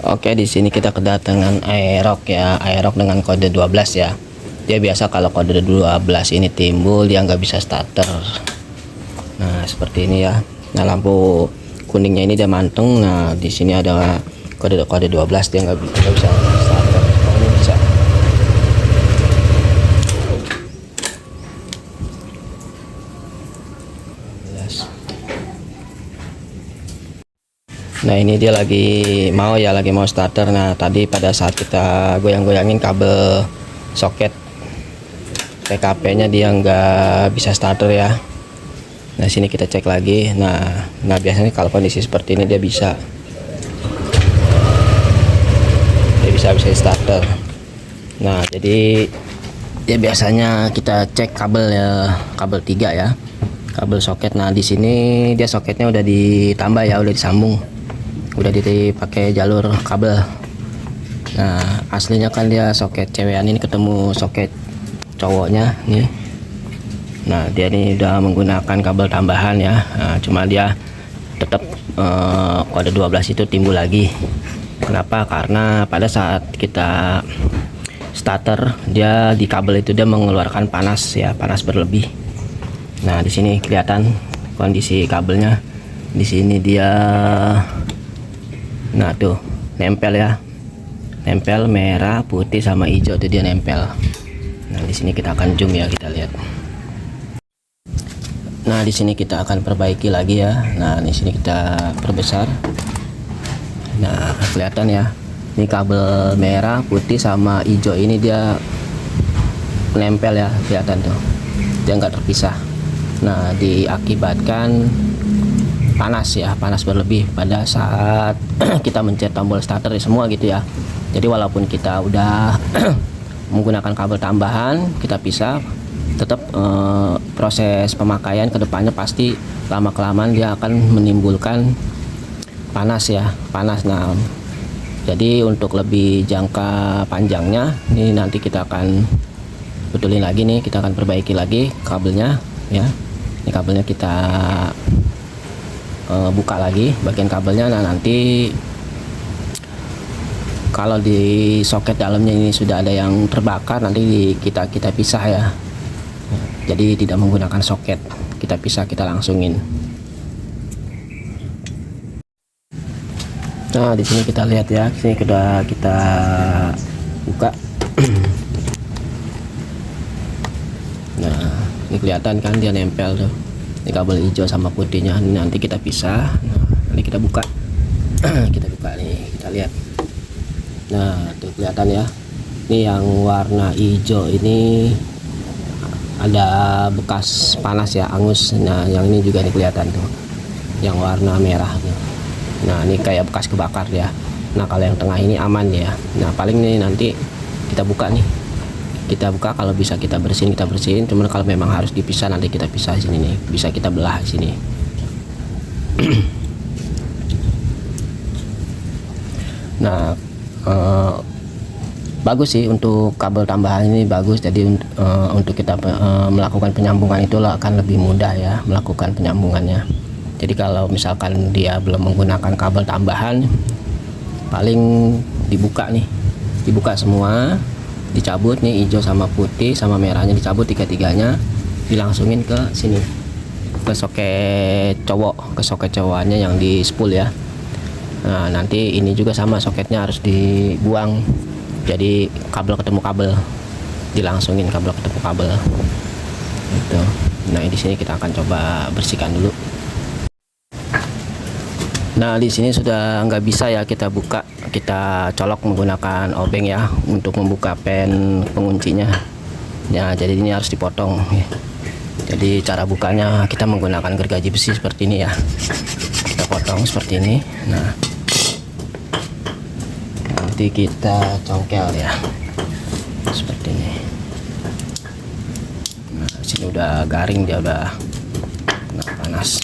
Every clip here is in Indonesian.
Oke, di sini kita kedatangan Aerox ya, Aerox dengan kode 12 ya. Dia biasa kalau kode 12 ini timbul dia nggak bisa starter. Nah, seperti ini ya. Nah, lampu kuningnya ini dia manteng. Nah, di sini ada kode 12 dia nggak bisa starter. Oh, ini bisa. Nah, ini dia lagi mau starter. Nah, tadi pada saat kita goyang-goyangin kabel soket PKP-nya dia nggak bisa starter ya. Nah, sini kita cek lagi. Nah biasanya kalau kondisi seperti ini dia bisa starter. Nah, jadi dia biasanya kita cek kabel ya, kabel 3 ya, kabel soket. Nah, di sini dia soketnya udah ditambah ya, udah disambung, udah dipakai jalur kabel. Nah, aslinya kan dia soket cewekan, ini ketemu soket cowoknya nih. Nah, dia ini udah menggunakan kabel tambahan ya. Nah, cuma dia tetap kode 12 itu timbul lagi. Kenapa? Karena pada saat kita starter dia di kabel itu dia mengeluarkan panas ya, panas berlebih. Nah, di sini kelihatan kondisi kabelnya. Di sini dia, nah tuh nempel ya, nempel merah, putih sama hijau itu dia nempel. Nah, di sini kita akan zoom ya, kita lihat. Nah, di sini kita akan perbaiki lagi ya. Nah, di sini kita perbesar. Nah, kelihatan ya. Ini kabel merah, putih sama hijau ini dia nempel ya, kelihatan tuh. Dia nggak terpisah. Nah, diakibatkan panas ya, panas berlebih pada saat kita mencet tombol starter semua gitu ya. Jadi walaupun kita udah menggunakan kabel tambahan, kita pisah, tetap proses pemakaian kedepannya pasti lama kelamaan dia akan menimbulkan panas ya, panas. Nah, jadi untuk lebih jangka panjangnya ini nanti kita akan betulin lagi nih, kita akan perbaiki lagi kabelnya ya. Ini kabelnya kita buka lagi bagian kabelnya. Nah, nanti kalau di soket dalamnya ini sudah ada yang terbakar, nanti kita pisah ya. Jadi tidak menggunakan soket, kita pisah, kita langsungin. Nah, di sini kita lihat ya, sini sudah kita buka. Nah, ini kelihatan kan dia nempel tuh. Ini kabel hijau sama putihnya. Ini nanti kita pisah. Nah, nanti kita buka. Kita buka nih, kita lihat. Nah, tuh kelihatan ya. Ini yang warna hijau ini ada bekas panas ya, angus. Nah, yang ini juga nih kelihatan tuh, yang warna merah tuh. Nah, ini kayak bekas kebakar ya. Nah, kalau yang tengah ini aman ya. Nah, paling nih nanti kita buka nih, kita buka, kalau bisa kita bersihin, cuman kalau memang harus dipisah nanti kita pisah sini nih, bisa kita belah sini. Nah, bagus sih untuk kabel tambahan ini, bagus. Jadi untuk kita melakukan penyambungan itu akan lebih mudah ya, melakukan penyambungannya. Jadi kalau misalkan dia belum menggunakan kabel tambahan, paling dibuka nih, dibuka semua, dicabut nih hijau sama putih sama merahnya, dicabut tiga-tiganya, dilangsungin ke sini, ke soket cowok, ke soket cowokannya yang di spool ya. Nah, nanti ini juga sama, soketnya harus dibuang. Jadi kabel ketemu kabel, dilangsungin kabel ketemu kabel itu. Nah, di sini kita akan coba bersihkan dulu. Nah, di sini sudah nggak bisa ya kita buka, kita colok menggunakan obeng ya untuk membuka pen penguncinya. Ya, jadi ini harus dipotong ya. Jadi cara bukanya kita menggunakan gergaji besi seperti ini ya. Kita potong seperti ini. Nah, nanti kita congkel ya seperti ini. Nah, sini udah garing, dia udah kena panas.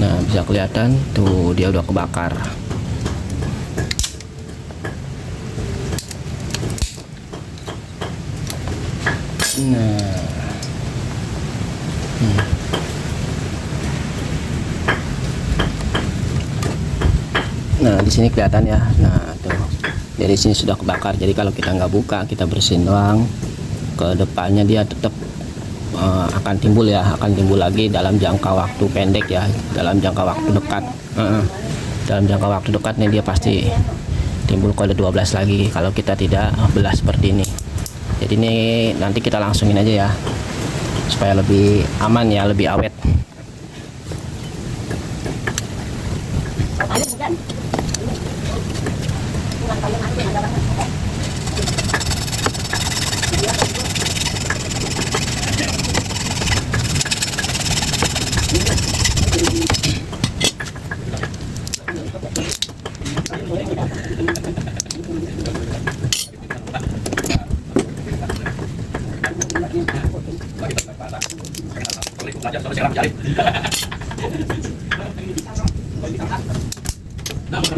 Nah, bisa kelihatan tuh dia udah kebakar. Nah, Nah di sini kelihatan ya. Nah tuh, jadi sini sudah kebakar. Jadi kalau kita nggak buka, kita bersihin doang, ke depannya dia tetap akan timbul ya, akan timbul lagi dalam jangka waktu pendek ya, dalam jangka waktu dekat. Dalam jangka waktu dekat nih dia pasti timbul kode 12 lagi kalau kita tidak belah seperti ini. Jadi ini nanti kita langsungin aja ya, supaya lebih aman ya, lebih awet.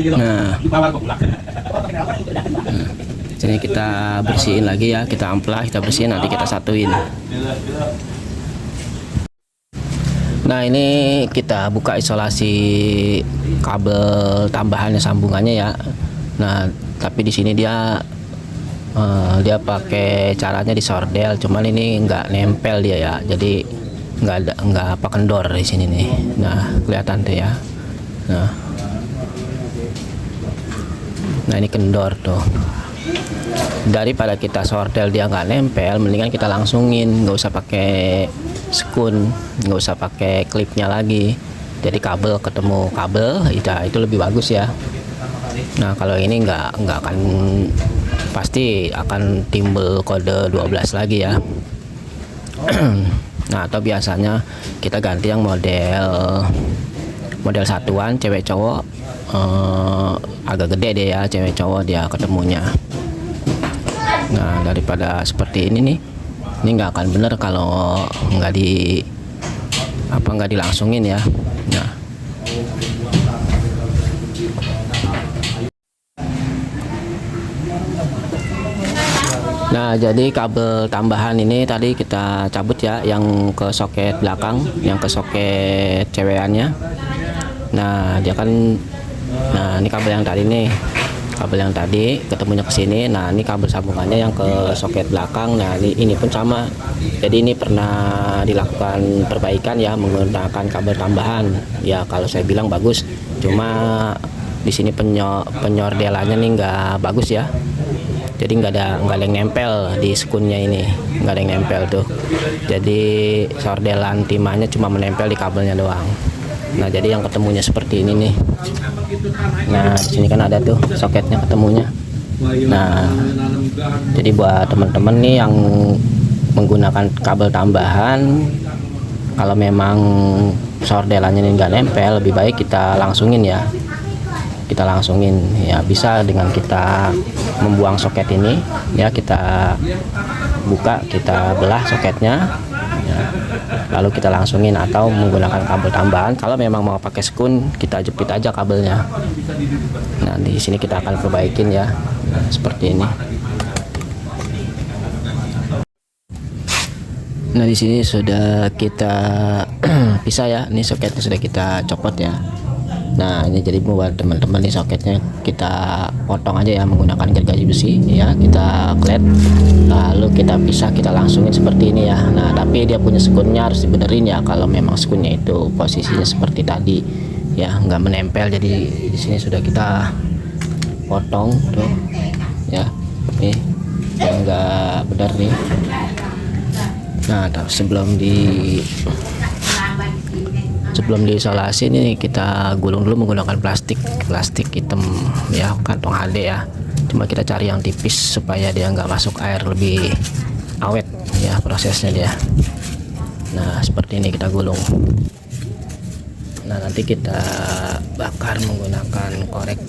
Nah, sini kita bersihin lagi ya, kita amplas, kita bersihin, nanti kita satuin. Nah ini kita buka isolasi kabel tambahannya, sambungannya ya. Nah tapi di sini dia pakai caranya disordel, cuman ini nggak nempel dia ya, jadi nggak apa kendor di sini nih. Nah kelihatan tuh ya. Nah ini kendor tuh. Daripada kita sordel dia nggak nempel, mendingan kita langsungin, nggak usah pakai skun, nggak usah pakai klipnya lagi. Jadi kabel ketemu kabel, itu lebih bagus ya. Nah kalau ini nggak akan, pasti akan timbul kode 12 lagi ya. Nah atau biasanya kita ganti yang model satuan cewek cowok, agak gede deh ya, cewek cowok dia ketemunya. Nah daripada seperti ini nih, ini nggak akan bener kalau nggak dilangsungin ya. Nah jadi kabel tambahan ini tadi kita cabut ya, yang ke soket belakang, yang ke soket cewekannya. Nah dia kan, nah ini kabel yang tadi nih, kabel yang tadi ketemunya ke sini. Nah ini kabel sambungannya yang ke soket belakang. Nah ini pun sama. Jadi ini pernah dilakukan perbaikan ya, menggunakan kabel tambahan ya. Kalau saya bilang bagus, cuma di sini penyordelannya nih nggak bagus ya. Jadi nggak ada yang nempel di skunnya ini, nggak ada yang nempel tuh. Jadi sordelan timahnya cuma menempel di kabelnya doang. Nah jadi yang ketemunya seperti ini nih. Nah di sini kan ada tuh soketnya ketemunya. Nah jadi buat teman-teman nih yang menggunakan kabel tambahan, kalau memang sordelannya ini nggak nempel, lebih baik kita langsungin ya. Kita langsungin ya, bisa dengan kita membuang soket ini ya, kita buka, kita belah soketnya ya, lalu kita langsungin, atau menggunakan kabel tambahan. Kalau memang mau pakai skun, kita jepit aja kabelnya. Nah di sini kita akan perbaikin ya, nah, seperti ini. Nah di sini sudah kita pisah ya, ini soketnya sudah kita copot ya. Nah ini jadi buat teman-teman nih, soketnya kita potong aja ya menggunakan gergaji besi ya, kita klet, lalu kita pisah, kita langsungin seperti ini ya. Nah tapi dia punya skunnya harus dibenerin ya, kalau memang skunnya itu posisinya seperti tadi ya, nggak menempel. Jadi di sini sudah kita potong tuh ya, nih yang nggak benar nih. Nah sebelum diisolasi ini kita gulung dulu menggunakan plastik hitam ya, kantong HD ya. Cuma kita cari yang tipis supaya dia nggak masuk air, lebih awet ya prosesnya dia. Nah seperti ini kita gulung. Nah nanti kita bakar menggunakan korek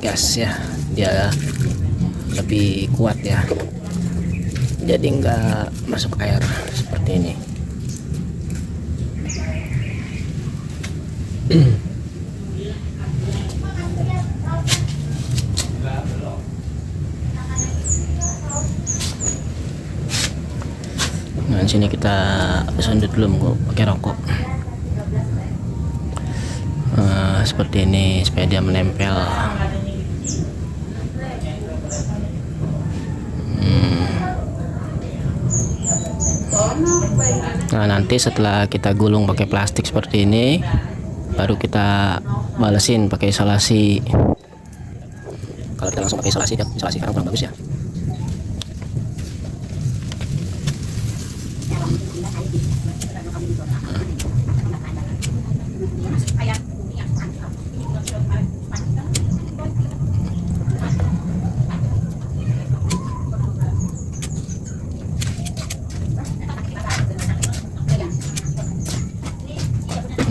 gas ya, dia lebih kuat ya, jadi nggak masuk air seperti ini. Nah, di sini kita sundut dulu pakai rokok. Seperti ini supaya dia menempel. Nah, nanti setelah kita gulung pakai plastik seperti ini, baru kita balesin pakai isolasi. Kalau kita langsung pakai isolasi, isolasi kan kurang bagus ya.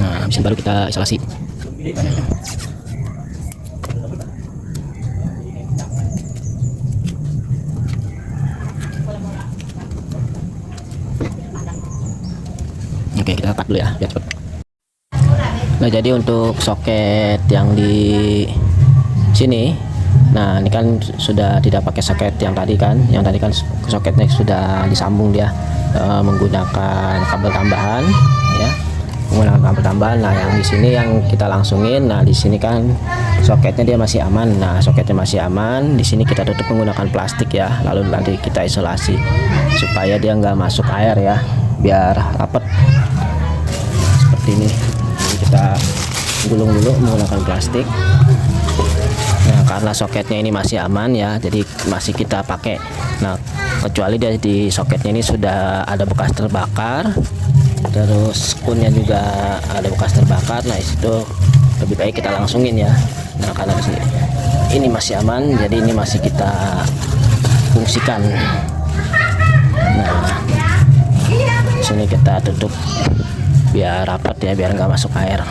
Nah, habis itu baru kita isolasi. Oke, kita letak dulu ya, biar cepet. Nah, jadi untuk soket yang di sini, nah ini kan sudah tidak pakai soket yang tadi kan. Yang tadi kan soketnya sudah disambung dia menggunakan kabel tambahan, ya. Menggunakan kabel tambahan. Nah, yang di sini yang kita langsungin. Nah, di sini kan soketnya dia masih aman. Nah, soketnya masih aman. Di sini kita tutup menggunakan plastik ya. Lalu nanti kita isolasi supaya dia nggak masuk air ya, biar rapat. Seperti ini. Jadi kita gulung dulu menggunakan plastik. Nah, karena soketnya ini masih aman ya, jadi masih kita pakai. Nah, kecuali dia di soketnya ini sudah ada bekas terbakar, terus spoonnya juga ada bekas terbakar. Nah, itu lebih baik kita langsungin ya. Nah, karena di sini ini masih aman, jadi ini masih kita fungsikan. Nah, di sini kita tutup biar rapat ya, biar nggak masuk air.